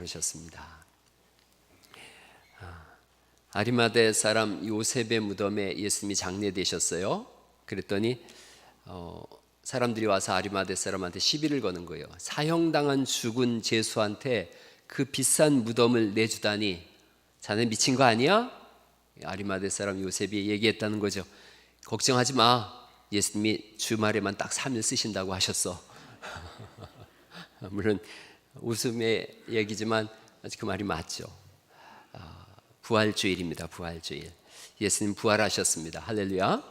그러셨습니다. 아리마대 사람 요셉의 무덤에 예수님이 장례되셨어요. 그랬더니 사람들이 와서 아리마대 사람한테 시비를 거는 거예요. 사형당한 죽은 죄수한테 그 비싼 무덤을 내주다니 자네 미친 거 아니야? 아리마대 사람 요셉이 얘기했다는 거죠. 걱정하지 마. 예수님이 주말에만 딱 3일 쓰신다고 하셨어. 물론 웃음의 얘기지만 그 말이 맞죠. 부활주일입니다. 부활주일. 예수님 부활하셨습니다. 할렐루야.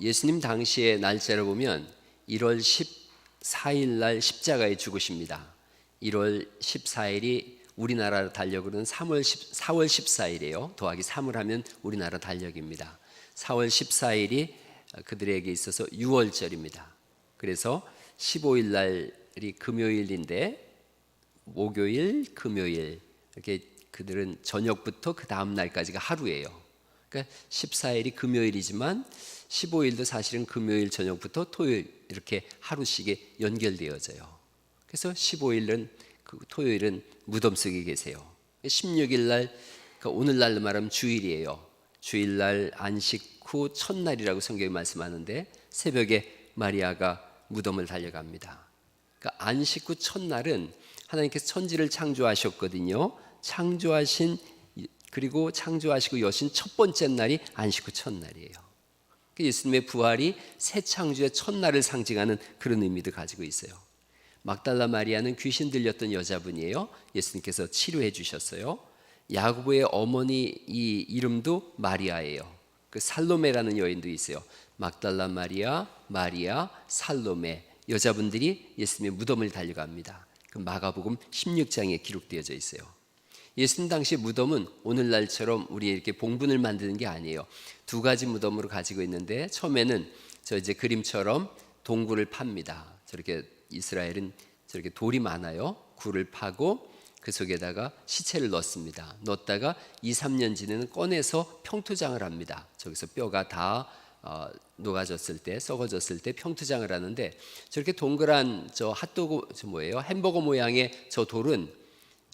예수님 당시의 날짜를 보면 1월 14일 날 십자가에 죽으십니다. 1월 14일이 우리나라 달력으로는 4월 14일이에요. 더하기 3을 하면 우리나라 달력입니다. 4월 14일이 그들에게 있어서 6월절입니다. 그래서 15일 날이 금요일인데 목요일, 금요일 이렇게 그들은 저녁부터 그 다음 날까지가 하루예요. 그러니까 14일이 금요일이지만 15일도 사실은 금요일 저녁부터 토요일 이렇게 하루씩에 연결되어져요. 그래서 15일은 토요일은 무덤 속에 계세요. 16일 날 그러니까 오늘날로 말하면 주일이에요. 주일날 안식 후 첫날이라고 성경이 말씀하는데 새벽에 마리아가 무덤을 달려갑니다. 그러니까 안식 후 첫날은 하나님께서 천지를 창조하셨거든요. 그리고 창조하시고 여신 첫 번째 날이 안식 후 첫날이에요. 예수님의 부활이 새 창조의 첫날을 상징하는 그런 의미도 가지고 있어요. 막달라 마리아는 귀신 들렸던 여자분이에요. 예수님께서 치료해 주셨어요. 야고보의 어머니 이 이름도 마리아예요. 그 살로메라는 여인도 있어요. 막달라 마리아, 살로메 여자분들이 예수님의 무덤을 달려갑니다. 그 마가복음 16장에 기록되어져 있어요. 예수님 당시 무덤은 오늘날처럼 우리 이렇게 봉분을 만드는 게 아니에요. 두 가지 무덤으로 가지고 있는데 처음에는 이제 그림처럼 동굴을 팝니다. 저렇게 이스라엘은 저렇게 돌이 많아요. 굴을 파고 그 속에다가 시체를 넣습니다. 넣었다가 2, 3년 지내는 꺼내서 평투장을 합니다. 저기서 뼈가 다 녹아졌을 때, 썩어졌을 때 평투장을 하는데 저렇게 동그란 햄버거 모양의 저 돌은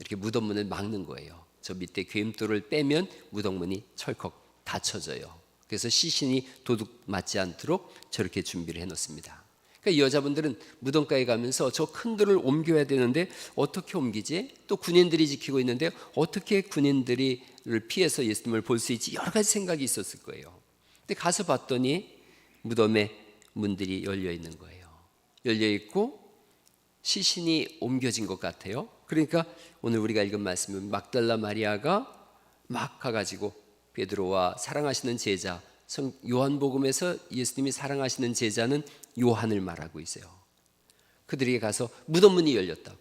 이렇게 무덤문을 막는 거예요. 저 밑에 괸돌을 빼면 무덤문이 철컥 닫혀져요. 그래서 시신이 도둑 맞지 않도록 저렇게 준비를 해놓습니다. 그러니까 이 여자분들은 무덤가에 가면서 저 큰 돌을 옮겨야 되는데 어떻게 옮기지? 또 군인들이 지키고 있는데 어떻게 군인들을 피해서 예수님을 볼 수 있지? 여러 가지 생각이 있었을 거예요. 근데 가서 봤더니 무덤의 문들이 열려 있는 거예요. 열려 있고 시신이 옮겨진 것 같아요. 그러니까 오늘 우리가 읽은 말씀은 막달라 마리아가 막 가가지고 베드로와 사랑하시는 제자, 요한복음에서 예수님이 사랑하시는 제자는 요한을 말하고 있어요. 그들에게 가서 무덤문이 열렸다고.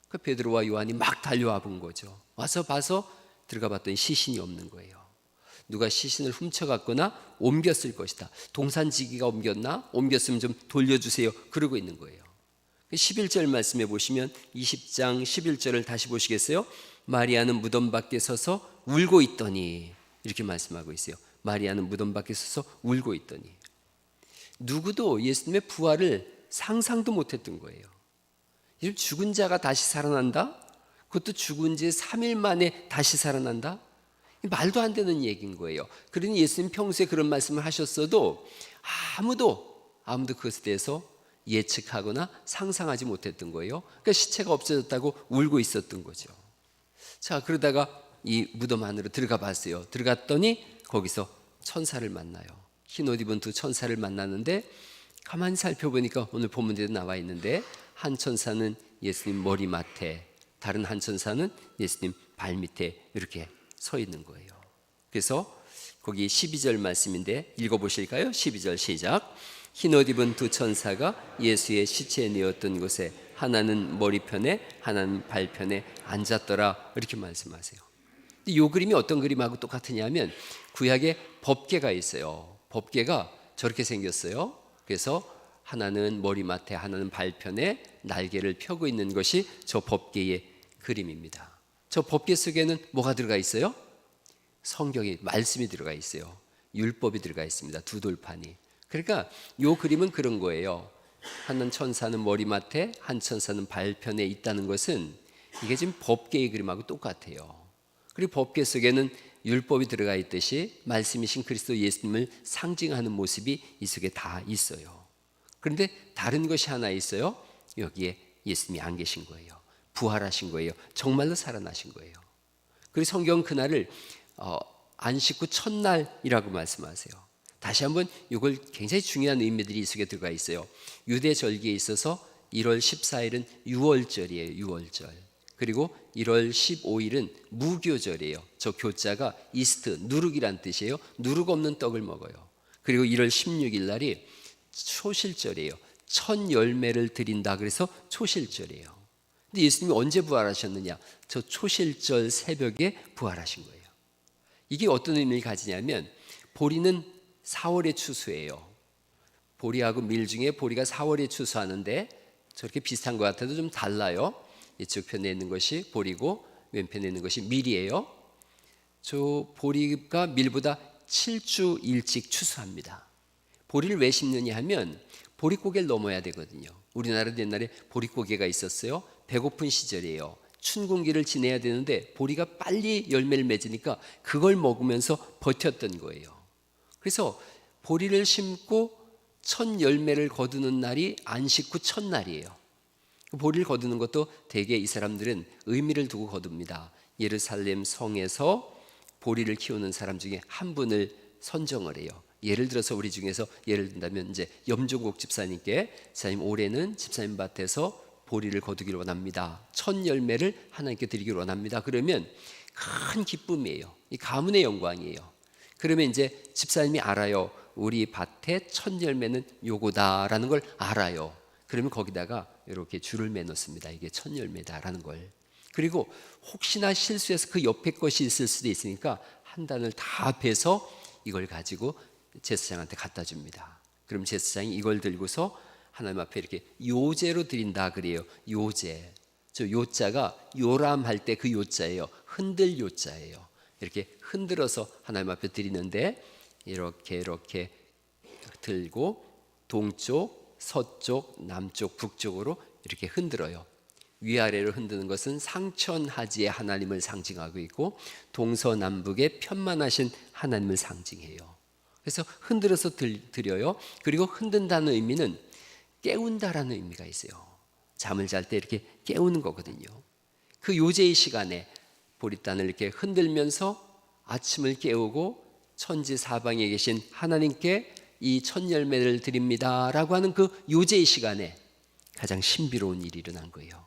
그 베드로와 요한이 막 달려와 본 거죠. 와서 봐서 들어가 봤더니 시신이 없는 거예요. 누가 시신을 훔쳐갔거나 옮겼을 것이다. 동산지기가 옮겼나? 옮겼으면 좀 돌려주세요. 그러고 있는 거예요. 11절 말씀해 보시면 20장 11절을 다시 보시겠어요? 마리아는 무덤 밖에 서서 울고 있더니 이렇게 말씀하고 있어요. 마리아는 무덤 밖에 서서 울고 있더니 누구도 예수님의 부활을 상상도 못했던 거예요. 죽은 자가 다시 살아난다? 그것도 죽은 지 3일 만에 다시 살아난다? 말도 안 되는 얘기인 거예요. 그러니 예수님 평소에 그런 말씀을 하셨어도 아무도 그것에 대해서 예측하거나 상상하지 못했던 거예요. 그러니까 시체가 없어졌다고 울고 있었던 거죠. 자, 그러다가 이 무덤 안으로 들어가 봤어요. 들어갔더니 거기서 천사를 만나요. 흰 옷 입은 두 천사를 만나는데 가만히 살펴보니까 오늘 본문에도 나와 있는데 한 천사는 예수님 머리맡에, 다른 한 천사는 예수님 발밑에 이렇게 서 있는 거예요. 그래서 거기 12절 말씀인데 읽어보실까요? 12절 시작. 흰 옷 입은 두 천사가 예수의 시체에 누웠던 곳에 하나는 머리편에 하나는 발편에 앉았더라 이렇게 말씀하세요. 이 그림이 어떤 그림하고 똑같으냐면 구약에 법궤가 있어요. 법궤가 저렇게 생겼어요. 그래서 하나는 머리맡에 하나는 발편에 날개를 펴고 있는 것이 저 법궤의 그림입니다. 저 법궤 속에는 뭐가 들어가 있어요? 성경이 말씀이 들어가 있어요. 율법이 들어가 있습니다. 두 돌판이. 그러니까 이 그림은 그런 거예요. 한 천사는 머리맡에 한 천사는 발편에 있다는 것은 이게 지금 법계의 그림하고 똑같아요. 그리고 법계 속에는 율법이 들어가 있듯이 말씀이신 그리스도 예수님을 상징하는 모습이 이 속에 다 있어요. 그런데 다른 것이 하나 있어요. 여기에 예수님이 안 계신 거예요. 부활하신 거예요. 정말로 살아나신 거예요. 그리고 성경은 그날을 안식 후 첫날이라고 말씀하세요. 다시 한번 이걸 굉장히 중요한 의미들이 이 속에 들어가 있어요. 유대 절기에 있어서 1월 14일은 유월절이에요. 유월절. 그리고 1월 15일은 무교절이에요. 저 교자가 이스트, 누룩이란 뜻이에요. 누룩 없는 떡을 먹어요. 그리고 1월 16일 날이 초실절이에요. 첫 열매를 드린다 그래서 초실절이에요. 근데 예수님이 언제 부활하셨느냐? 저 초실절 새벽에 부활하신 거예요. 이게 어떤 의미를 가지냐면 보리는 4월에 추수해요. 보리하고 밀 중에 보리가 4월에 추수하는데 저렇게 비슷한 것 같아도 좀 달라요. 이쪽 편에 있는 것이 보리고 왼편에 있는 것이 밀이에요. 저 보리가 밀보다 7주 일찍 추수합니다. 보리를 왜 심느냐 하면 보릿고개를 넘어야 되거든요. 우리나라도 옛날에 보릿고개가 있었어요. 배고픈 시절이에요. 춘 공기를 지내야 되는데 보리가 빨리 열매를 맺으니까 그걸 먹으면서 버텼던 거예요. 그래서 보리를 심고 첫 열매를 거두는 날이 안식 후 첫날이에요. 보리를 거두는 것도 대개 이 사람들은 의미를 두고 거둡니다. 예루살렘 성에서 보리를 키우는 사람 중에 한 분을 선정을 해요. 예를 들어서 우리 중에서 예를 든다면 이제 염종국 집사님께 집사님 올해는 집사님 밭에서 보리를 거두기를 원합니다. 첫 열매를 하나님께 드리기를 원합니다. 그러면 큰 기쁨이에요. 이 가문의 영광이에요. 그러면 이제 집사님이 알아요. 우리 밭의 첫 열매는 요거다라는 걸 알아요. 그러면 거기다가 이렇게 줄을 매놓습니다. 이게 첫 열매다라는 걸. 그리고 혹시나 실수해서 그 옆에 것이 있을 수도 있으니까 한 단을 다 베서 이걸 가지고 제사장한테 갖다 줍니다. 그럼 제사장이 이걸 들고서 하나님 앞에 이렇게 요제로 드린다 그래요. 요제. 저 요자가 요람할 때 그 요자예요. 흔들 요자예요. 이렇게 흔들어서 하나님 앞에 드리는데 이렇게 들고 동쪽, 서쪽, 남쪽, 북쪽으로 이렇게 흔들어요. 위아래로 흔드는 것은 상천하지의 하나님을 상징하고 있고 동서남북의 편만하신 하나님을 상징해요. 그래서 흔들어서 드려요. 그리고 흔든다는 의미는 깨운다라는 의미가 있어요. 잠을 잘 때 이렇게 깨우는 거거든요. 그 요제의 시간에 보리단을 이렇게 흔들면서 아침을 깨우고 천지 사방에 계신 하나님께 이 첫 열매를 드립니다라고 하는 그 요제의 시간에 가장 신비로운 일이 일어난 거예요.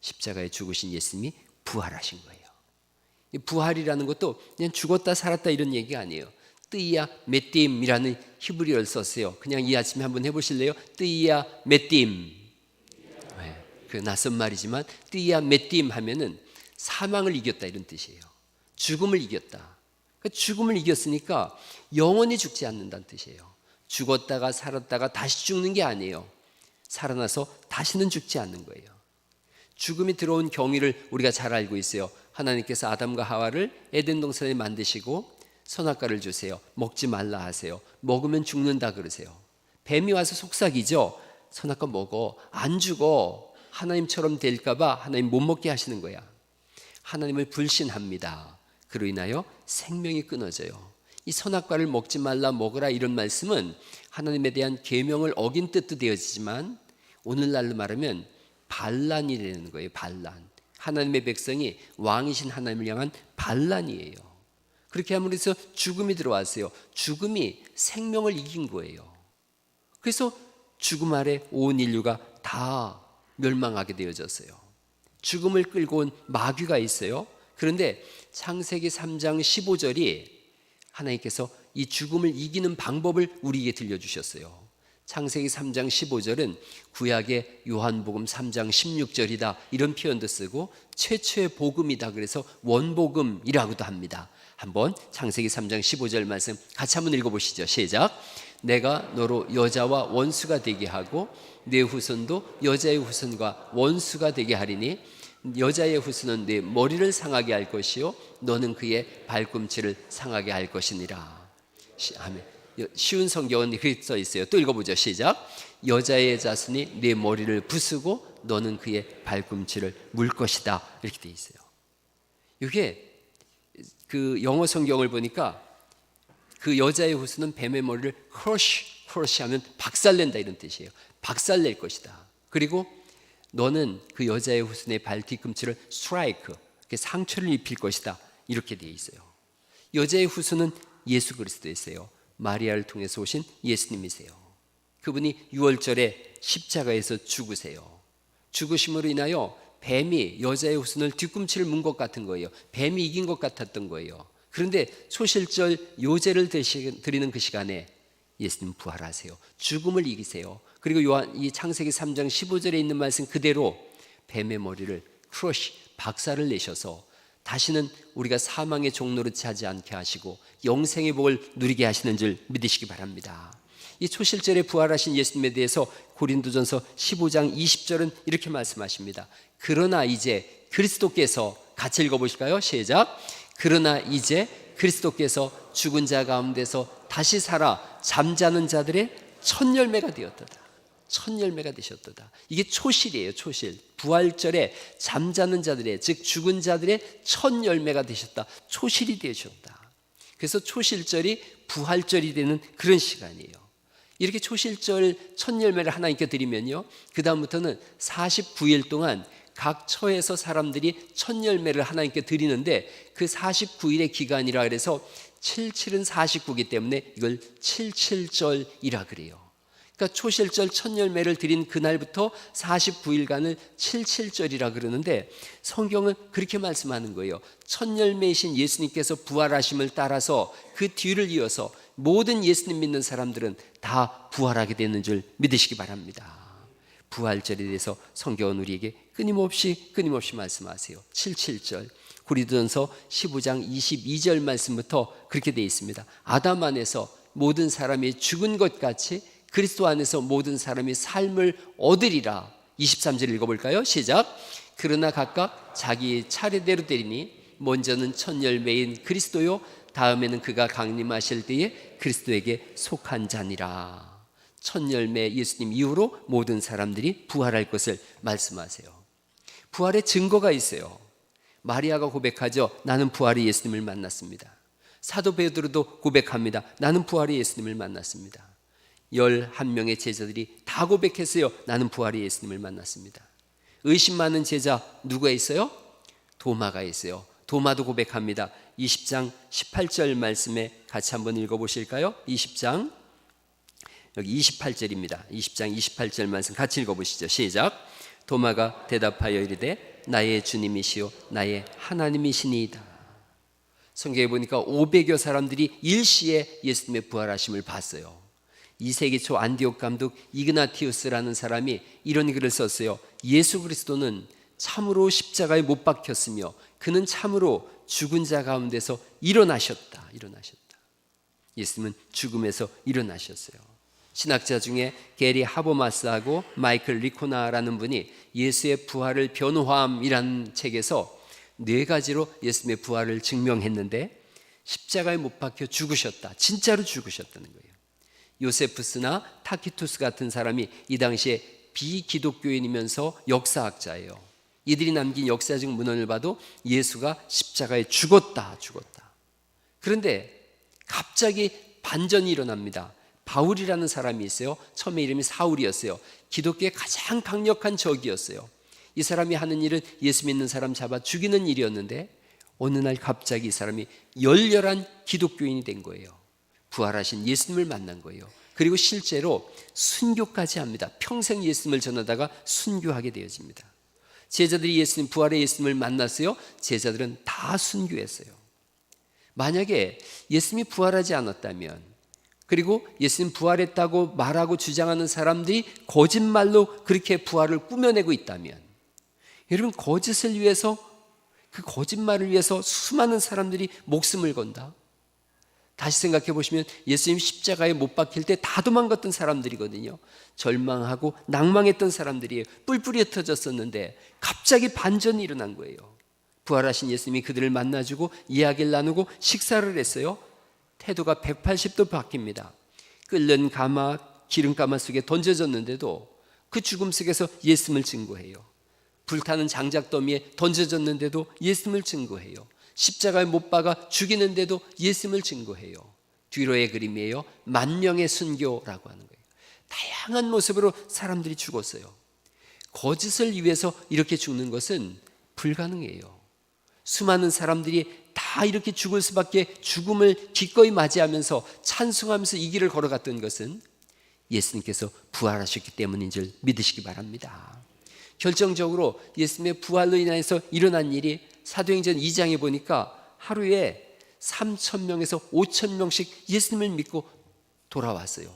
십자가에 죽으신 예수님이 부활하신 거예요. 이 부활이라는 것도 그냥 죽었다 살았다 이런 얘기가 아니에요. 뜨이야 메띠임이라는 히브리어를 썼어요. 그냥 이 아침에 한번 해보실래요? 뜨이야 메띠임. 그 낯선 말이지만 뜨이야 메띠임 하면은 사망을 이겼다 이런 뜻이에요. 죽음을 이겼다. 그러니까 죽음을 이겼으니까 영원히 죽지 않는다는 뜻이에요. 죽었다가 살았다가 다시 죽는 게 아니에요. 살아나서 다시는 죽지 않는 거예요. 죽음이 들어온 경위를 우리가 잘 알고 있어요. 하나님께서 아담과 하와를 에덴 동산에 만드시고 선악과를 주세요. 먹지 말라 하세요. 먹으면 죽는다 그러세요. 뱀이 와서 속삭이죠. 선악과 먹어. 안 죽어. 하나님처럼 될까 봐 하나님 못 먹게 하시는 거야. 하나님을 불신합니다. 그로 인하여 생명이 끊어져요. 이 선악과를 먹지 말라 먹으라 이런 말씀은 하나님에 대한 계명을 어긴 뜻도 되어지지만 오늘날로 말하면 반란이 되는 거예요. 반란. 하나님의 백성이 왕이신 하나님을 향한 반란이에요. 그렇게 함으로써 죽음이 들어왔어요. 죽음이 생명을 이긴 거예요. 그래서 죽음 아래 온 인류가 다 멸망하게 되어졌어요. 죽음을 끌고 온 마귀가 있어요. 그런데 창세기 3장 15절이 하나님께서 이 죽음을 이기는 방법을 우리에게 들려주셨어요. 창세기 3장 15절은 구약의 요한복음 3장 16절이다 이런 표현도 쓰고 최초의 복음이다 그래서 원복음이라고도 합니다. 한번 창세기 3장 15절 말씀 같이 한번 읽어보시죠. 시작. 내가 너로 여자와 원수가 되게 하고 내 후손도 여자의 후손과 원수가 되게 하리니 여자의 후손은 내 머리를 상하게 할 것이요 너는 그의 발꿈치를 상하게 할 것이니라. 아멘. 쉬운 성경은 그렇게 써 있어요. 또 읽어보죠. 시작. 여자의 자손이 내 머리를 부수고 너는 그의 발꿈치를 물 것이다. 이렇게 돼 있어요. 이게 그 영어 성경을 보니까 그 여자의 후손은 뱀의 머리를 크러쉬 하면 박살낸다 이런 뜻이에요. 박살낼 것이다. 그리고 너는 그 여자의 후손의 발 뒤꿈치를 스트라이크, 상처를 입힐 것이다. 이렇게 되어 있어요. 여자의 후손은 예수 그리스도이세요. 마리아를 통해서 오신 예수님이세요. 그분이 6월절에 십자가에서 죽으세요. 죽으심으로 인하여 뱀이 여자의 후손을 뒤꿈치를 문 것 같은 거예요. 뱀이 이긴 것 같았던 거예요. 그런데 소실절 요제를 드리는 그 시간에 예수님 부활하세요. 죽음을 이기세요. 그리고 이 창세기 3장 15절에 있는 말씀 그대로 뱀의 머리를 크러쉬, 박살을 내셔서 다시는 우리가 사망의 종로를 차지 않게 하시고 영생의 복을 누리게 하시는 줄 믿으시기 바랍니다. 이 초실절에 부활하신 예수님에 대해서 고린도전서 15장 20절은 이렇게 말씀하십니다. 그러나 이제 그리스도께서, 같이 읽어보실까요? 시작. 그러나 이제 그리스도께서 죽은 자 가운데서 다시 살아 잠자는 자들의 첫 열매가 되었도다. 첫 열매가 되셨도다. 이게 초실이에요. 초실. 부활절에 잠자는 자들의, 즉 죽은 자들의 첫 열매가 되셨다. 초실이 되셨다. 그래서 초실절이 부활절이 되는 그런 시간이에요. 이렇게 초실절 첫 열매를 하나님께 드리면요, 그 다음부터는 49일 동안 각 처에서 사람들이 첫 열매를 하나님께 드리는데, 그 49일의 기간이라 그래서 77은 49이기 때문에 이걸 77절이라 그래요. 그러니까 초실절 첫 열매를 드린 그날부터 49일간을 77절이라 그러는데, 성경은 그렇게 말씀하는 거예요. 첫 열매이신 예수님께서 부활하심을 따라서 그 뒤를 이어서 모든 예수님 믿는 사람들은 다 부활하게 되는 줄 믿으시기 바랍니다. 부활절에 대해서 성경은 우리에게 끊임없이 말씀하세요. 77절 고린도전서 15장 22절 말씀부터 그렇게 되어 있습니다. 아담 안에서 모든 사람이 죽은 것 같이 그리스도 안에서 모든 사람이 삶을 얻으리라. 23절 읽어볼까요? 시작. 그러나 각각 자기 차례대로 되리니 먼저는 첫 열매인 그리스도요, 다음에는 그가 강림하실 때에 그리스도에게 속한 자니라. 첫 열매 예수님 이후로 모든 사람들이 부활할 것을 말씀하세요. 부활의 증거가 있어요. 마리아가 고백하죠. 나는 부활의 예수님을 만났습니다. 사도 베드로도 고백합니다. 나는 부활의 예수님을 만났습니다. 11명의 제자들이 다 고백했어요. 나는 부활의 예수님을 만났습니다. 의심 많은 제자 누가 있어요? 도마가 있어요. 도마도 고백합니다. 20장 18절 말씀에 같이 한번 읽어보실까요? 20장 여기 28절입니다. 20장 28절 말씀 같이 읽어보시죠. 시작. 도마가 대답하여 이르되 나의 주님이시요 나의 하나님이시니이다. 성경에 보니까 500여 사람들이 일시에 예수님의 부활하심을 봤어요. 2세기 초 안디옥 감독 이그나티우스라는 사람이 이런 글을 썼어요. 예수 그리스도는 참으로 십자가에 못 박혔으며 그는 참으로 죽은 자 가운데서 일어나셨다. 예수님은 죽음에서 일어나셨어요. 신학자 중에 게리 하버마스하고 마이클 리코나라는 분이 예수의 부활을 변호함이라는 책에서 4가지로 예수님의 부활을 증명했는데, 십자가에 못 박혀 죽으셨다. 진짜로 죽으셨다는 거예요. 요세푸스나 타키투스 같은 사람이 이 당시에 비기독교인이면서 역사학자예요. 이들이 남긴 역사적 문헌을 봐도 예수가 십자가에 죽었다. 그런데 갑자기 반전이 일어납니다. 바울이라는 사람이 있어요. 처음에 이름이 사울이었어요. 기독교의 가장 강력한 적이었어요. 이 사람이 하는 일은 예수 믿는 사람 잡아 죽이는 일이었는데, 어느 날 갑자기 이 사람이 열렬한 기독교인이 된 거예요. 부활하신 예수님을 만난 거예요. 그리고 실제로 순교까지 합니다. 평생 예수님을 전하다가 순교하게 되어집니다. 제자들이 예수님, 부활의 예수님을 만났어요. 제자들은 다 순교했어요. 만약에 예수님이 부활하지 않았다면, 그리고 예수님 부활했다고 말하고 주장하는 사람들이 거짓말로 그렇게 부활을 꾸며내고 있다면, 여러분, 거짓을 위해서, 그 거짓말을 위해서 수많은 사람들이 목숨을 건다. 다시 생각해 보시면 예수님 십자가에 못 박힐 때 다 도망갔던 사람들이거든요. 절망하고 낭망했던 사람들이에요. 뿔뿔이 흩어졌었는데 갑자기 반전이 일어난 거예요. 부활하신 예수님이 그들을 만나주고 이야기를 나누고 식사를 했어요. 태도가 180도 바뀝니다. 끓는 가마, 기름가마 속에 던져졌는데도 그 죽음 속에서 예수님을 증거해요. 불타는 장작더미에 던져졌는데도 예수님을 증거해요. 십자가에 못 박아 죽이는데도 예수님을 증거해요. 뒤로의 그림이에요. 만명의 순교라고 하는 거예요. 다양한 모습으로 사람들이 죽었어요. 거짓을 위해서 이렇게 죽는 것은 불가능해요. 수많은 사람들이 다 이렇게 죽을 수밖에 죽음을 기꺼이 맞이하면서 찬송하면서 이 길을 걸어갔던 것은 예수님께서 부활하셨기 때문인 줄 믿으시기 바랍니다. 결정적으로 예수님의 부활로 인해서 일어난 일이 사도행전 2장에 보니까 하루에 3,000명에서 5,000명씩 예수님을 믿고 돌아왔어요.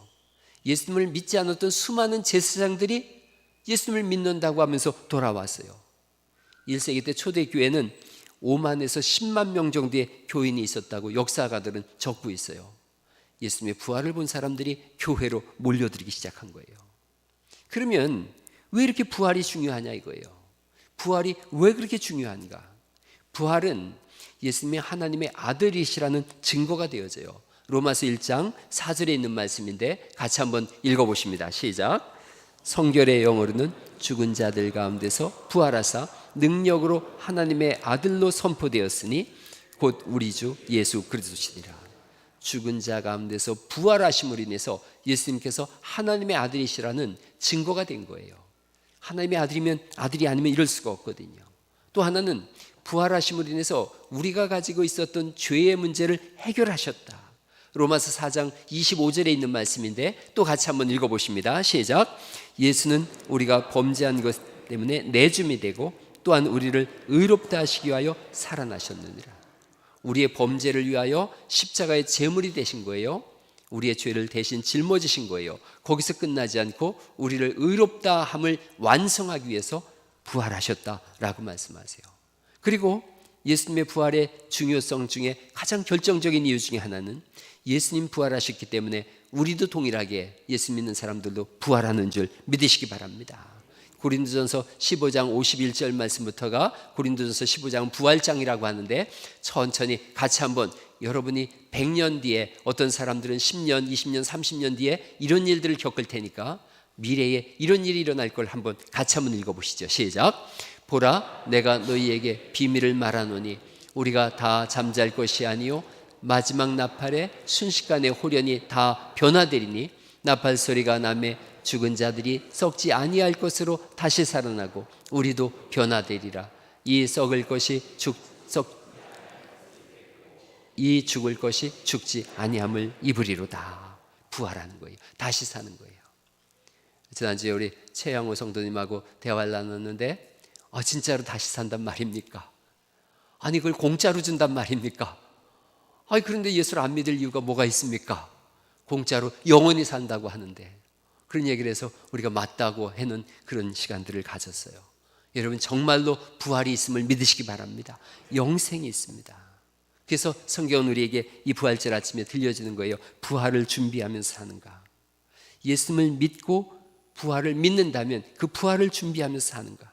예수님을 믿지 않았던 수많은 제사장들이 예수님을 믿는다고 하면서 돌아왔어요. 1세기 때 초대교회는 5만에서 10만 명 정도의 교인이 있었다고 역사가들은 적고 있어요. 예수님의 부활을 본 사람들이 교회로 몰려들기 시작한 거예요. 그러면 왜 이렇게 부활이 중요하냐 이거예요. 부활이 왜 그렇게 중요한가? 부활은 예수님이 하나님의 아들이시라는 증거가 되어져요. 로마서 1장 4절에 있는 말씀인데 같이 한번 읽어보십니다. 시작. 성결의 영으로는 죽은 자들 가운데서 부활하사 능력으로 하나님의 아들로 선포되었으니 곧 우리 주 예수 그리스도시니라. 죽은 자 가운데서 부활하심으로 인해서 예수님께서 하나님의 아들이시라는 증거가 된 거예요. 하나님의 아들이면 아들이 아니면 이럴 수가 없거든요. 또 하나는 부활하심으로 인해서 우리가 가지고 있었던 죄의 문제를 해결하셨다. 로마서 4장 25절에 있는 말씀인데 또 같이 한번 읽어보십니다. 시작. 예수는 우리가 범죄한 것 때문에 내줌이 되고 또한 우리를 의롭다 하시기 위하여 살아나셨느니라. 우리의 범죄를 위하여 십자가의 제물이 되신 거예요. 우리의 죄를 대신 짊어지신 거예요. 거기서 끝나지 않고 우리를 의롭다 함을 완성하기 위해서 부활하셨다라고 말씀하세요. 그리고 예수님의 부활의 중요성 중에 가장 결정적인 이유 중에 하나는 예수님 부활하셨기 때문에 우리도 동일하게 예수 믿는 사람들도 부활하는 줄 믿으시기 바랍니다. 고린도전서 15장 51절 말씀부터가 고린도전서 15장 부활장이라고 하는데 천천히 같이 한번 여러분이 100년 뒤에 어떤 사람들은 10년, 20년, 30년 뒤에 이런 일들을 겪을 테니까 미래에 이런 일이 일어날 걸 한번 같이 한번 읽어보시죠. 시작. 보라 내가 너희에게 비밀을 말하노니 우리가 다 잠잘 것이 아니요 마지막 나팔에 순식간에 홀연히 다 변화되리니 나팔 소리가 나매 죽은 자들이 썩지 아니할 것으로 다시 살아나고 우리도 변화되리라. 이 죽을 것이 죽지 아니함을 입으리로다. 부활하는 거예요. 다시 사는 거예요. 지난주에 우리 최양호 성도님하고 대화를 나눴는데 진짜로 다시 산단 말입니까? 아니 그걸 공짜로 준단 말입니까? 그런데 예수를 안 믿을 이유가 뭐가 있습니까? 공짜로 영원히 산다고 하는데 그런 얘기를 해서 우리가 맞다고 하는 그런 시간들을 가졌어요. 여러분 정말로 부활이 있음을 믿으시기 바랍니다. 영생이 있습니다. 그래서 성경은 우리에게 이 부활절 아침에 들려주는 거예요. 부활을 준비하면서 사는가? 예수님을 믿고 부활을 믿는다면 그 부활을 준비하면서 사는가?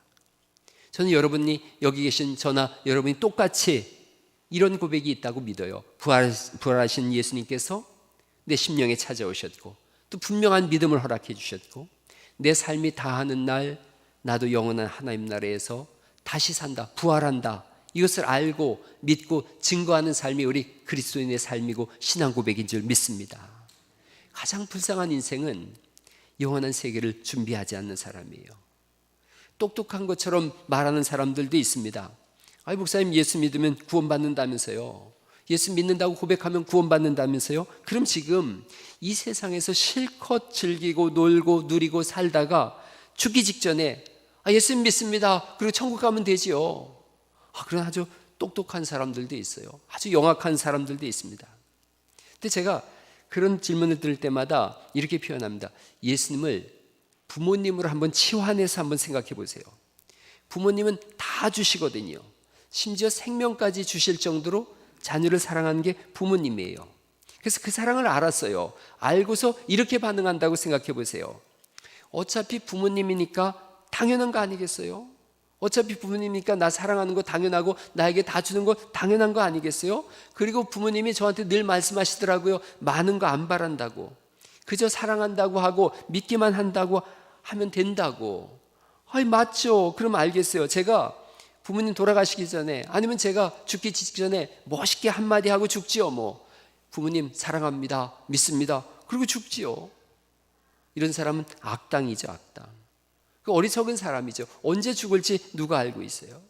저는 여러분이 여기 계신 저나 여러분이 똑같이 이런 고백이 있다고 믿어요. 부활하신 예수님께서 내 심령에 찾아오셨고 또 분명한 믿음을 허락해 주셨고 내 삶이 다하는 날 나도 영원한 하나님 나라에서 다시 산다, 부활한다, 이것을 알고 믿고 증거하는 삶이 우리 그리스도인의 삶이고 신앙 고백인 줄 믿습니다. 가장 불쌍한 인생은 영원한 세계를 준비하지 않는 사람이에요. 똑똑한 것처럼 말하는 사람들도 있습니다. 목사님 예수 믿으면 구원받는다면서요. 예수 믿는다고 고백하면 구원받는다면서요. 그럼 지금 이 세상에서 실컷 즐기고 놀고 누리고 살다가 죽기 직전에 예수 믿습니다. 그리고 천국 가면 되지요. 그런 아주 똑똑한 사람들도 있어요. 아주 영악한 사람들도 있습니다. 근데 제가 그런 질문을 들을 때마다 이렇게 표현합니다. 예수님을 부모님으로 한번 치환해서 한번 생각해 보세요. 부모님은 다 주시거든요. 심지어 생명까지 주실 정도로 자녀를 사랑하는 게 부모님이에요. 그래서 그 사랑을 알았어요. 알고서 이렇게 반응한다고 생각해 보세요. 어차피 부모님이니까 당연한 거 아니겠어요? 어차피 부모님이니까 나 사랑하는 거 당연하고 나에게 다 주는 거 당연한 거 아니겠어요? 그리고 부모님이 저한테 늘 말씀하시더라고요. 많은 거 안 바란다고. 그저 사랑한다고 하고 믿기만 한다고 하면 된다고. 아이, 맞죠. 그럼 알겠어요. 제가 부모님 돌아가시기 전에, 아니면 제가 죽기 직전에 멋있게 한마디 하고 죽지요. 뭐 부모님 사랑합니다, 믿습니다, 그리고 죽지요. 이런 사람은 악당이죠. 악당. 그 어리석은 사람이죠. 언제 죽을지 누가 알고 있어요?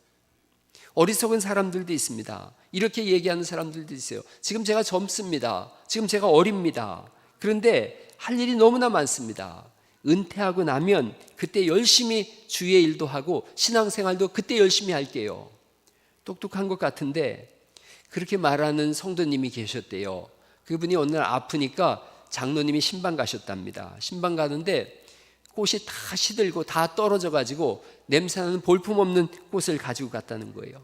어리석은 사람들도 있습니다. 이렇게 얘기하는 사람들도 있어요. 지금 제가 젊습니다. 지금 제가 어립니다. 그런데 할 일이 너무나 많습니다. 은퇴하고 나면 그때 열심히 주의 일도 하고 신앙생활도 그때 열심히 할게요. 똑똑한 것 같은데 그렇게 말하는 성도님이 계셨대요. 그분이 어느 날 아프니까 장로님이 신방 가셨답니다. 신방 가는데 꽃이 다 시들고 다 떨어져 가지고 냄새나는 볼품없는 꽃을 가지고 갔다는 거예요.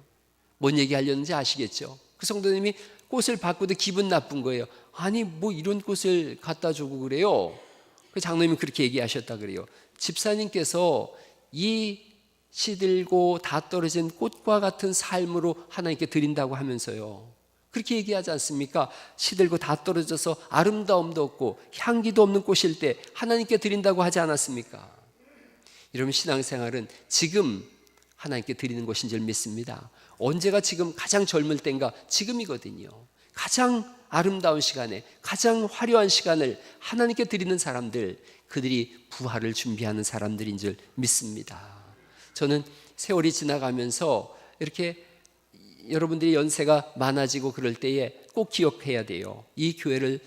뭔 얘기 하려는지 아시겠죠? 그 성도님이 꽃을 바꾸도 기분 나쁜 거예요. 아니, 뭐 이런 꽃을 갖다 주고 그래요? 그 장로님이 그렇게 얘기하셨다 그래요. 집사님께서 이 시들고 다 떨어진 꽃과 같은 삶으로 하나님께 드린다고 하면서요, 그렇게 얘기하지 않습니까? 시들고 다 떨어져서 아름다움도 없고 향기도 없는 꽃일 때 하나님께 드린다고 하지 않았습니까? 이러면 신앙생활은 지금 하나님께 드리는 것인 줄 믿습니다. 언제가 지금 가장 젊을 때인가? 지금이거든요. 가장 아름다운 시간에, 가장 화려한 시간을 하나님께 드리는 사람들, 그들이 부활을 준비하는 사람들인 줄 믿습니다. 저는 세월이 지나가면서 이렇게 여러분들이 연세가 많아지고 그럴 때에 꼭 기억해야 돼요. 이 교회를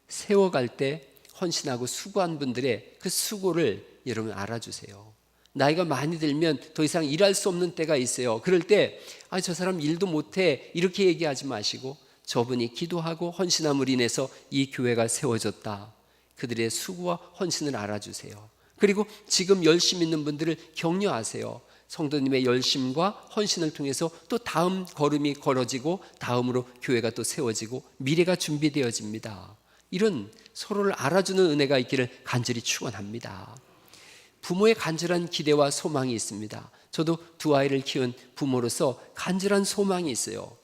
세워갈 때 헌신하고 수고한 분들의 그 수고를 여러분 알아주세요. 나이가 많이 들면 더 이상 일할 수 없는 때가 있어요. 그럴 때 저 사람 일도 못해 이렇게 얘기하지 마시고, 저분이 기도하고 헌신함으로 인해서 이 교회가 세워졌다, 그들의 수고와 헌신을 알아주세요. 그리고 지금 열심 있는 분들을 격려하세요. 성도님의 열심과 헌신을 통해서 또 다음 걸음이 걸어지고 다음으로 교회가 또 세워지고 미래가 준비되어집니다. 이런 서로를 알아주는 은혜가 있기를 간절히 축원합니다. 부모의 간절한 기대와 소망이 있습니다. 저도 두 아이를 키운 부모로서 간절한 소망이 있어요.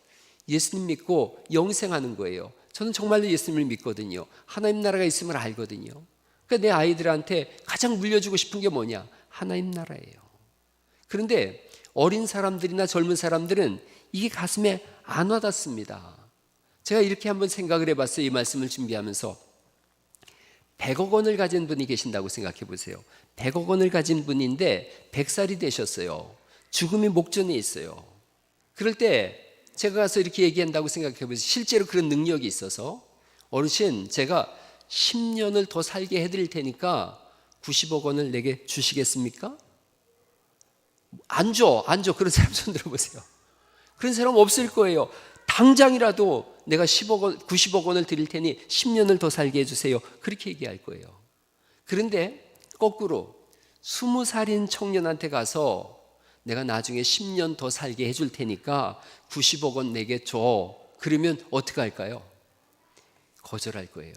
예수님 믿고 영생하는 거예요. 저는 정말로 예수님을 믿거든요. 하나님 나라가 있음을 알거든요. 그러니까 내 아이들한테 가장 물려주고 싶은 게 뭐냐? 하나님 나라예요. 그런데 어린 사람들이나 젊은 사람들은 이게 가슴에 안 와닿습니다. 제가 이렇게 한번 생각을 해봤어요. 이 말씀을 준비하면서 100억 원을 가진 분이 계신다고 생각해 보세요. 100억 원을 가진 분인데 100살이 되셨어요. 죽음이 목전에 있어요. 그럴 때 제가 가서 이렇게 얘기한다고 생각해 보세요. 실제로 그런 능력이 있어서, 어르신 제가 10년을 더 살게 해드릴 테니까 90억 원을 내게 주시겠습니까? 안 줘. 그런 사람 손 들어보세요. 그런 사람 없을 거예요. 당장이라도 내가 90억 원을 드릴 테니 10년을 더 살게 해주세요. 그렇게 얘기할 거예요. 그런데 거꾸로 20살인 청년한테 가서 내가 나중에 10년 더 살게 해줄 테니까 90억 원 내게 줘. 그러면 어떻게 할까요? 거절할 거예요.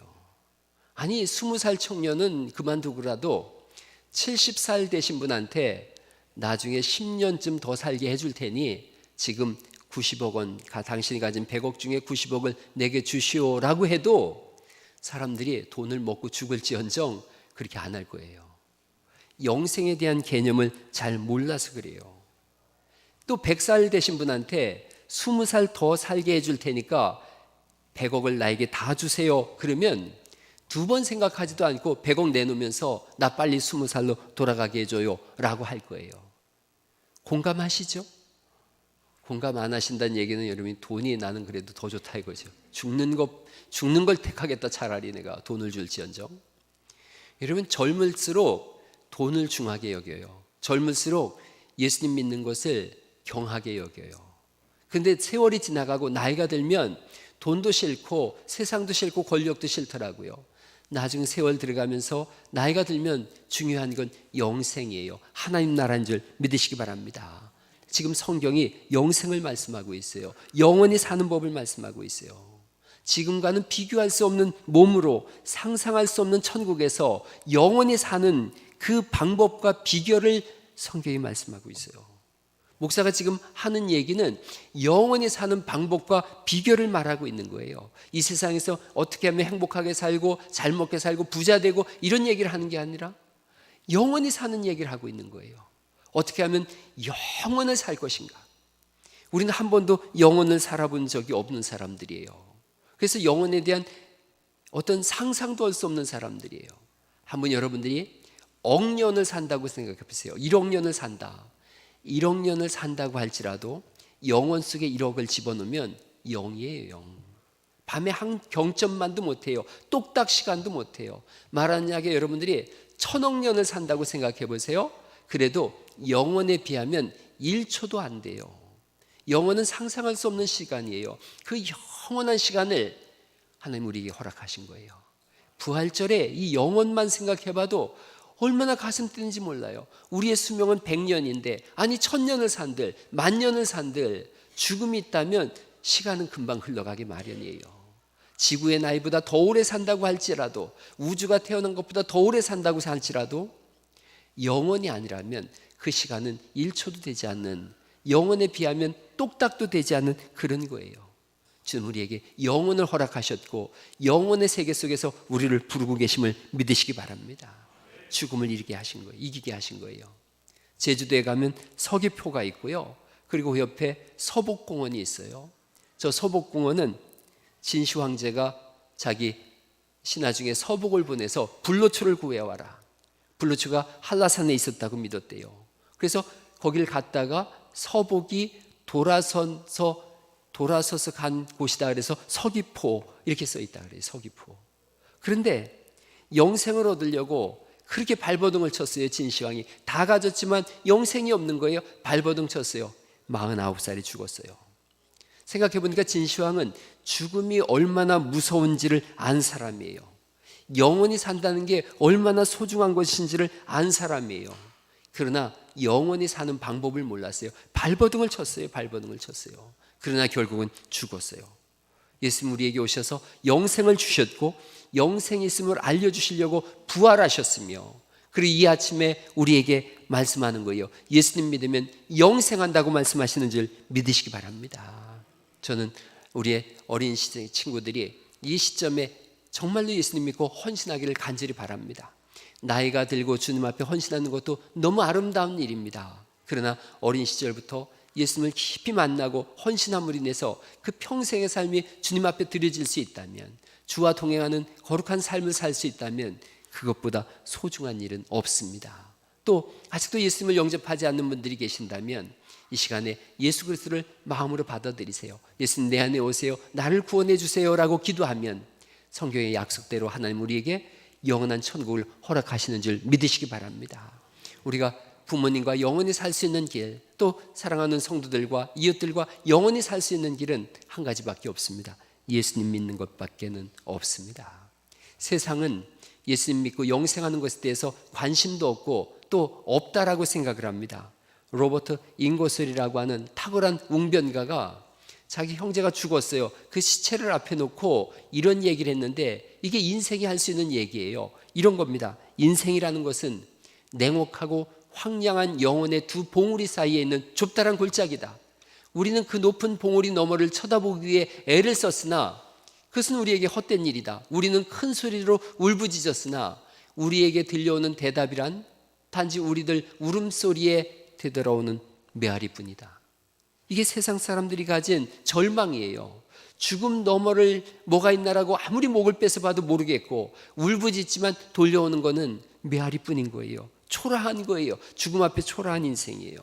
아니, 20살 청년은 그만두고라도 70살 되신 분한테 나중에 10년쯤 더 살게 해줄 테니 지금 90억 원, 당신이 가진 100억 중에 90억을 내게 주시오라고 해도 사람들이 돈을 먹고 죽을지언정 그렇게 안 할 거예요. 영생에 대한 개념을 잘 몰라서 그래요. 또 100살 되신 분한테 20살 더 살게 해줄 테니까 100억을 나에게 다 주세요. 그러면 두 번 생각하지도 않고 100억 내놓으면서 나 빨리 20살로 돌아가게 해줘요 라고 할 거예요. 공감하시죠? 공감 안 하신다는 얘기는 여러분이 돈이 나는 그래도 더 좋다 이거죠. 죽는 걸 택하겠다. 차라리 내가 돈을 줄지언정. 여러분, 젊을수록 돈을 중하게 여겨요. 젊을수록 예수님 믿는 것을 경하게 여겨요. 그런데 세월이 지나가고 나이가 들면 돈도 싫고 세상도 싫고 권력도 싫더라고요. 나중 세월 들어가면서 나이가 들면 중요한 건 영생이에요. 하나님 나라인 줄 믿으시기 바랍니다. 지금 성경이 영생을 말씀하고 있어요. 영원히 사는 법을 말씀하고 있어요. 지금과는 비교할 수 없는 몸으로 상상할 수 없는 천국에서 영원히 사는 그 방법과 비결을 성경이 말씀하고 있어요. 목사가 지금 하는 얘기는 영원히 사는 방법과 비결을 말하고 있는 거예요. 이 세상에서 어떻게 하면 행복하게 살고 잘 먹게 살고 부자 되고 이런 얘기를 하는 게 아니라 영원히 사는 얘기를 하고 있는 거예요. 어떻게 하면 영원을 살 것인가? 우리는 한 번도 영원을 살아본 적이 없는 사람들이에요. 그래서 영원에 대한 어떤 상상도 할 수 없는 사람들이에요. 한번 여러분들이 억년을 산다고 생각해 보세요. 1억 년을 산다. 1억 년을 산다고 할지라도 영원 속에 1억을 집어넣으면 0이에요. 0. 밤에 한 경점만도 못해요. 똑딱 시간도 못해요. 말하는 약에 여러분들이 1000억 년을 산다고 생각해 보세요. 그래도 영원에 비하면 1초도 안 돼요. 영원은 상상할 수 없는 시간이에요. 그 영원한 시간을 하나님 우리에게 허락하신 거예요. 부활절에 이 영원만 생각해봐도 얼마나 가슴 뛰는지 몰라요. 우리의 수명은 100년인데 아니 1000년을 산들, 10,000년을 산들 죽음이 있다면 시간은 금방 흘러가기 마련이에요. 지구의 나이보다 더 오래 산다고 할지라도, 우주가 태어난 것보다 더 오래 산다고 할지라도 영원이 아니라면 그 시간은 1초도 되지 않는, 영원에 비하면 똑딱도 되지 않는 그런 거예요. 주님 우리에게 영원을 허락하셨고 영원의 세계 속에서 우리를 부르고 계심을 믿으시기 바랍니다. 죽음을 이기게 하신 거예요. 이기게 하신 거예요. 제주도에 가면 서귀포가 있고요. 그리고 그 옆에 서복공원이 있어요. 저 서복공원은 진시 황제가 자기 신하 중에 서복을 보내서 불로초를 구해와라. 불로초가 한라산에 있었다고 믿었대요. 그래서 거기를 갔다가 서복이 돌아서서 간 곳이다 그래서 서귀포 이렇게 써 있다 그래요. 서귀포. 그런데 영생을 얻으려고 그렇게 발버둥을 쳤어요. 진시황이 다 가졌지만 영생이 없는 거예요. 발버둥 쳤어요. 49살에 죽었어요. 생각해 보니까 진시황은 죽음이 얼마나 무서운지를 안 사람이에요. 영원히 산다는 게 얼마나 소중한 것인지를 안 사람이에요. 그러나 영원히 사는 방법을 몰랐어요. 발버둥을 쳤어요. 발버둥을 쳤어요. 그러나 결국은 죽었어요. 예수님 우리에게 오셔서 영생을 주셨고 영생이 있음을 알려주시려고 부활하셨으며, 그리고 이 아침에 우리에게 말씀하는 거예요. 예수님 믿으면 영생한다고 말씀하시는 줄 믿으시기 바랍니다. 저는 우리의 어린 시절 친구들이 이 시점에 정말로 예수님 믿고 헌신하기를 간절히 바랍니다. 나이가 들고 주님 앞에 헌신하는 것도 너무 아름다운 일입니다. 그러나 어린 시절부터 예수님을 깊이 만나고 헌신함으로 인해서 그 평생의 삶이 주님 앞에 드려질 수 있다면, 주와 동행하는 거룩한 삶을 살 수 있다면 그것보다 소중한 일은 없습니다. 또 아직도 예수님을 영접하지 않는 분들이 계신다면 이 시간에 예수 그리스도를 마음으로 받아들이세요. 예수님 내 안에 오세요. 나를 구원해 주세요 라고 기도하면 성경의 약속대로 하나님 우리에게 영원한 천국을 허락하시는 줄 믿으시기 바랍니다. 우리가 부모님과 영원히 살 수 있는 길, 또 사랑하는 성도들과 이웃들과 영원히 살 수 있는 길은 한 가지밖에 없습니다. 예수님 믿는 것밖에는 없습니다. 세상은 예수님 믿고 영생하는 것에 대해서 관심도 없고 또 없다라고 생각을 합니다. 로버트 잉거슬이라고 하는 탁월한 웅변가가 자기 형제가 죽었어요. 그 시체를 앞에 놓고 이런 얘기를 했는데 이게 인생이 할 수 있는 얘기예요. 이런 겁니다. 인생이라는 것은 냉혹하고 황량한 영혼의 두 봉우리 사이에 있는 좁다란 골짜기다. 우리는 그 높은 봉우리 너머를 쳐다보기 위해 애를 썼으나 그것은 우리에게 헛된 일이다. 우리는 큰 소리로 울부짖었으나 우리에게 들려오는 대답이란 단지 우리들 울음소리에 되돌아오는 메아리뿐이다. 이게 세상 사람들이 가진 절망이에요. 죽음 너머를 뭐가 있나라고 아무리 목을 빼서 봐도 모르겠고 울부짖지만 돌려오는 거는 메아리뿐인 거예요. 초라한 거예요. 죽음 앞에 초라한 인생이에요.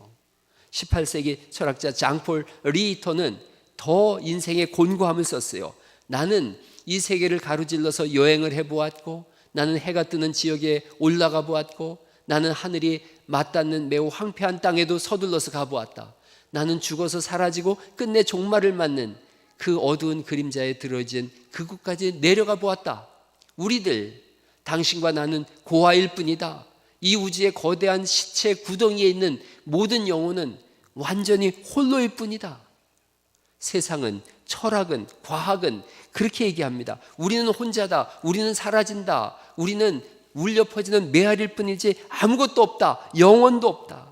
18세기 철학자 장폴 리히터는 더 인생의 곤고함을 썼어요. 나는 이 세계를 가로질러서 여행을 해보았고, 나는 해가 뜨는 지역에 올라가 보았고, 나는 하늘이 맞닿는 매우 황폐한 땅에도 서둘러서 가보았다. 나는 죽어서 사라지고 끝내 종말을 맞는 그 어두운 그림자에 들어진 그곳까지 내려가 보았다. 우리들, 당신과 나는 고아일 뿐이다. 이 우주의 거대한 시체 구덩이에 있는 모든 영혼은 완전히 홀로일 뿐이다. 세상은, 철학은, 과학은 그렇게 얘기합니다. 우리는 혼자다. 우리는 사라진다. 우리는 울려 퍼지는 메아리일 뿐이지 아무것도 없다. 영혼도 없다.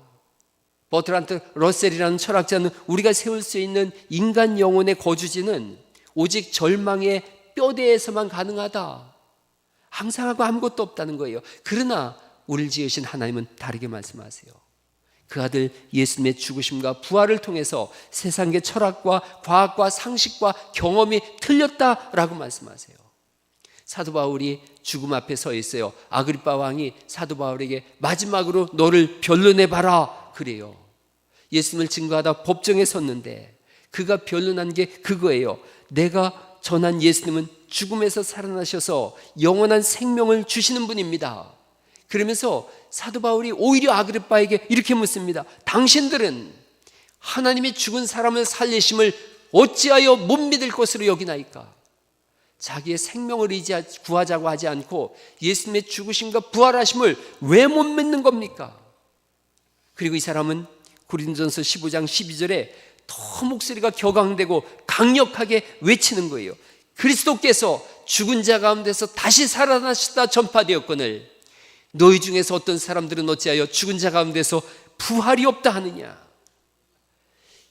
버트란트 러셀이라는 철학자는 우리가 세울 수 있는 인간 영혼의 거주지는 오직 절망의 뼈대에서만 가능하다. 항상하고 아무것도 없다는 거예요. 그러나 우리를 지으신 하나님은 다르게 말씀하세요. 그 아들 예수님의 죽으심과 부활을 통해서 세상의 철학과 과학과 상식과 경험이 틀렸다라고 말씀하세요. 사도 바울이 죽음 앞에 서 있어요. 아그리빠 왕이 사도 바울에게 마지막으로 너를 변론해봐라 그래요. 예수님을 증거하다 법정에 섰는데 그가 변론한 게 그거예요. 내가 전한 예수님은 죽음에서 살아나셔서 영원한 생명을 주시는 분입니다. 그러면서 사도 바울이 오히려 아그리빠에게 이렇게 묻습니다. 당신들은 하나님이 죽은 사람을 살리심을 어찌하여 못 믿을 것으로 여기나이까? 자기의 생명을 구하자고 하지 않고 예수님의 죽으심과 부활하심을 왜 못 믿는 겁니까? 그리고 이 사람은 고린도전서 15장 12절에 더 목소리가 격앙되고 강력하게 외치는 거예요. 그리스도께서 죽은 자 가운데서 다시 살아나셨다 전파되었거늘 너희 중에서 어떤 사람들은 어찌하여 죽은 자 가운데서 부활이 없다 하느냐.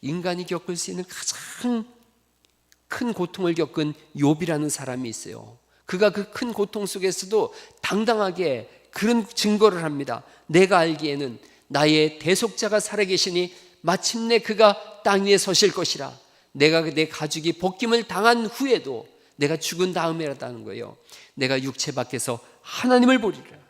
인간이 겪을 수 있는 가장 큰 고통을 겪은 욥이라는 사람이 있어요. 그가 그 큰 고통 속에서도 당당하게 그런 증거를 합니다. 내가 알기에는 나의 대속자가 살아계시니 마침내 그가 땅 위에 서실 것이라. 내가 내 가죽이 벗김을 당한 후에도 내가 죽은 다음에라다는 거예요. 내가 육체 밖에서 하나님을 보리라.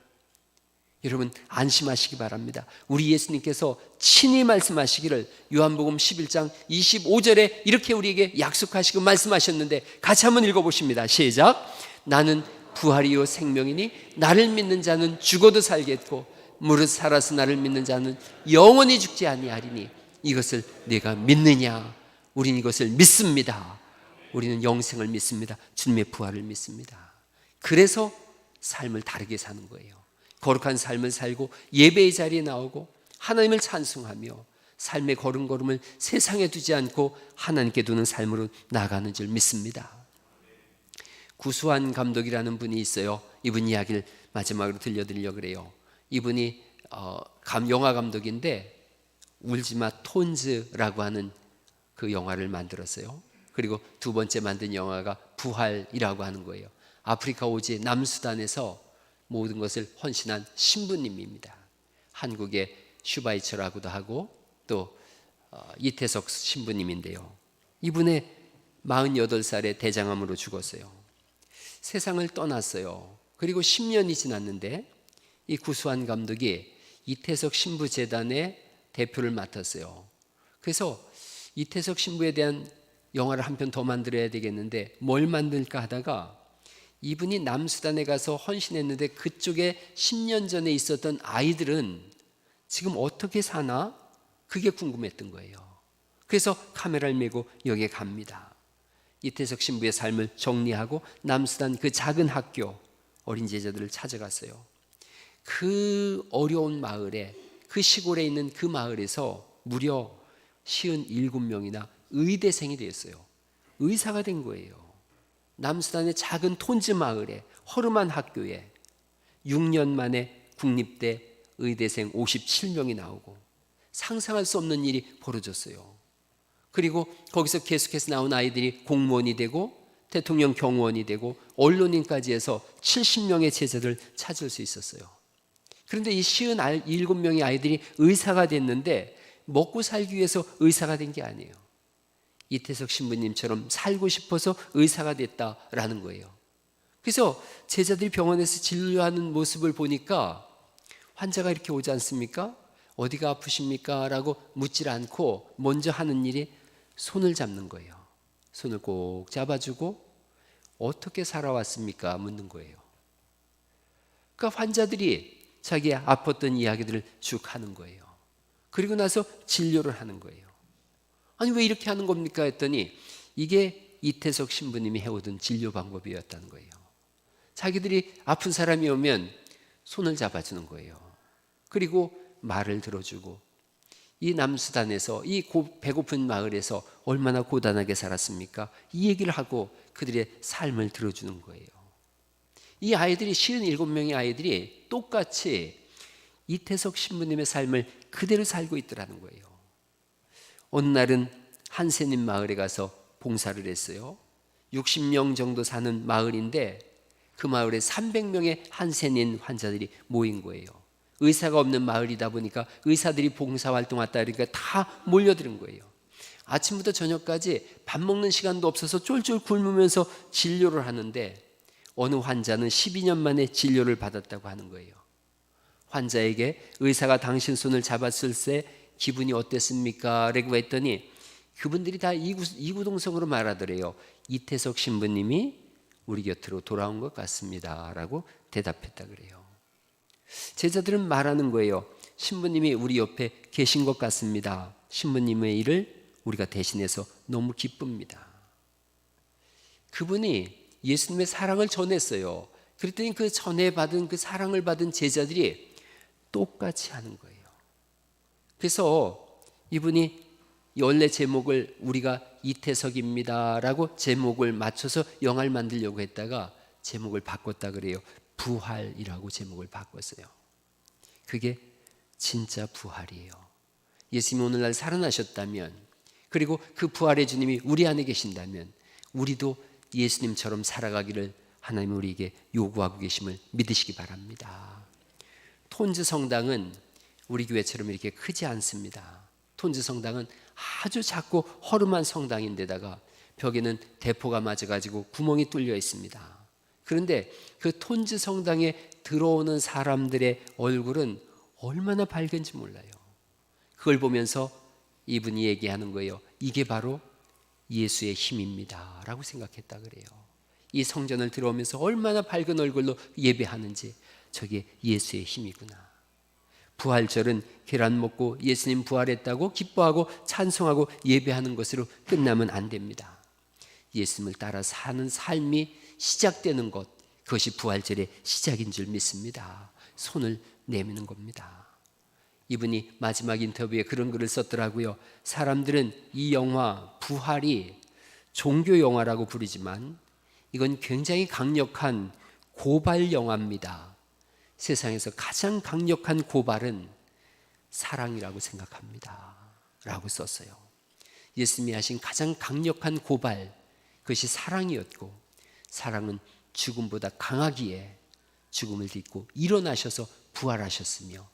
여러분 안심하시기 바랍니다. 우리 예수님께서 친히 말씀하시기를 요한복음 11장 25절에 이렇게 우리에게 약속하시고 말씀하셨는데 같이 한번 읽어보십니다. 시작. 나는 부활이요 생명이니 나를 믿는 자는 죽어도 살겠고 무릇 살아서 나를 믿는 자는 영원히 죽지 아니하리니 이것을 네가 믿느냐? 우리는 이것을 믿습니다. 우리는 영생을 믿습니다. 주님의 부활을 믿습니다. 그래서 삶을 다르게 사는 거예요. 거룩한 삶을 살고 예배의 자리에 나오고 하나님을 찬송하며 삶의 걸음걸음을 세상에 두지 않고 하나님께 두는 삶으로 나가는 줄 믿습니다. 구수한 감독이라는 분이 있어요. 이분 이야기를 마지막으로 들려드리려고 그래요. 이분이 영화 감독인데 울지마 톤즈라고 하는 그 영화를 만들었어요. 그리고 두 번째 만든 영화가 부활이라고 하는 거예요. 아프리카 오지 남수단에서 모든 것을 헌신한 신부님입니다. 한국의 슈바이처라고도 하고 또 이태석 신부님인데요. 이분의 48살에 대장암으로 죽었어요. 세상을 떠났어요. 그리고 10년이 지났는데 이 구수한 감독이 이태석 신부 재단의 대표를 맡았어요. 그래서 이태석 신부에 대한 영화를 한 편 더 만들어야 되겠는데 뭘 만들까 하다가 이분이 남수단에 가서 헌신했는데 그쪽에 10년 전에 있었던 아이들은 지금 어떻게 사나? 그게 궁금했던 거예요. 그래서 카메라를 메고 여기에 갑니다. 이태석 신부의 삶을 정리하고 남수단 그 작은 학교 어린 제자들을 찾아갔어요. 그 어려운 마을에 그 시골에 있는 그 마을에서 무려 57명이나 의대생이 되었어요. 의사가 된 거예요. 남수단의 작은 톤즈 마을에 허름한 학교에 6년 만에 국립대 의대생 57명이 나오고 상상할 수 없는 일이 벌어졌어요. 그리고 거기서 계속해서 나온 아이들이 공무원이 되고 대통령 경호원이 되고 언론인까지 해서 70명의 제자들을 찾을 수 있었어요. 그런데 이 57명의 아이들이 의사가 됐는데 먹고 살기 위해서 의사가 된 게 아니에요. 이태석 신부님처럼 살고 싶어서 의사가 됐다라는 거예요. 그래서 제자들이 병원에서 진료하는 모습을 보니까 환자가 이렇게 오지 않습니까? 어디가 아프십니까? 라고 묻질 않고 먼저 하는 일이 손을 잡는 거예요. 손을 꼭 잡아주고 어떻게 살아왔습니까? 묻는 거예요. 그러니까 환자들이 자기 아팠던 이야기들을 쭉 하는 거예요. 그리고 나서 진료를 하는 거예요. 아니 왜 이렇게 하는 겁니까? 했더니 이게 이태석 신부님이 해오던 진료 방법이었다는 거예요. 자기들이 아픈 사람이 오면 손을 잡아주는 거예요. 그리고 말을 들어주고 이 남수단에서 이 배고픈 마을에서 얼마나 고단하게 살았습니까? 이 얘기를 하고 그들의 삶을 들어주는 거예요. 이 아이들이 57명의 아이들이 똑같이 이태석 신부님의 삶을 그대로 살고 있더라는 거예요. 어느 날은 한센인 마을에 가서 봉사를 했어요. 60명 정도 사는 마을인데 그 마을에 300명의 한센인 환자들이 모인 거예요. 의사가 없는 마을이다 보니까 의사들이 봉사활동 왔다 그러니까 다 몰려드는 거예요. 아침부터 저녁까지 밥 먹는 시간도 없어서 쫄쫄 굶으면서 진료를 하는데 어느 환자는 12년 만에 진료를 받았다고 하는 거예요. 환자에게 의사가 당신 손을 잡았을 때 기분이 어땠습니까? 라고 했더니 그분들이 다 이구동성으로 말하더래요. 이태석 신부님이 우리 곁으로 돌아온 것 같습니다 라고 대답했다 그래요. 제자들은 말하는 거예요. 신부님이 우리 옆에 계신 것 같습니다. 신부님의 일을 우리가 대신해서 너무 기쁩니다. 그분이 예수님의 사랑을 전했어요. 그랬더니 그 전해받은 그 사랑을 받은 제자들이 똑같이 하는 거예요. 그래서 이분이 원래 제목을 우리가 이태석입니다 라고 제목을 맞춰서 영화를 만들려고 했다가 제목을 바꿨다 그래요. 부활이라고 제목을 바꿨어요. 그게 진짜 부활이에요. 예수님이 오늘날 살아나셨다면, 그리고 그 부활의 주님이 우리 안에 계신다면 우리도 예수님처럼 살아가기를 하나님 우리에게 요구하고 계심을 믿으시기 바랍니다. 톤즈 성당은 우리 교회처럼 이렇게 크지 않습니다. 톤즈 성당은 아주 작고 허름한 성당인데다가 벽에는 대포가 맞아가지고 구멍이 뚫려 있습니다. 그런데 그 톤즈 성당에 들어오는 사람들의 얼굴은 얼마나 밝은지 몰라요. 그걸 보면서 이분이 얘기하는 거예요. 이게 바로 예수의 힘입니다 라고 생각했다 그래요. 이 성전을 들어오면서 얼마나 밝은 얼굴로 예배하는지 저게 예수의 힘이구나. 부활절은 계란 먹고 예수님 부활했다고 기뻐하고 찬송하고 예배하는 것으로 끝나면 안 됩니다. 예수님을 따라 사는 삶이 시작되는 것, 그것이 부활절의 시작인 줄 믿습니다. 손을 내미는 겁니다. 이분이 마지막 인터뷰에 그런 글을 썼더라고요. 사람들은 이 영화 부활이 종교 영화라고 부르지만 이건 굉장히 강력한 고발 영화입니다. 세상에서 가장 강력한 고발은 사랑이라고 생각합니다 라고 썼어요. 예수님이 하신 가장 강력한 고발, 그것이 사랑이었고, 사랑은 죽음보다 강하기에 죽음을 딛고 일어나셔서 부활하셨으며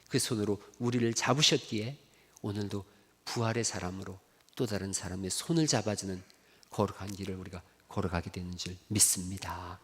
그 손으로 우리를 잡으셨기에 오늘도 부활의 사람으로 또 다른 사람의 손을 잡아주는 거룩한 길을 우리가 걸어가게 되는 줄 믿습니다.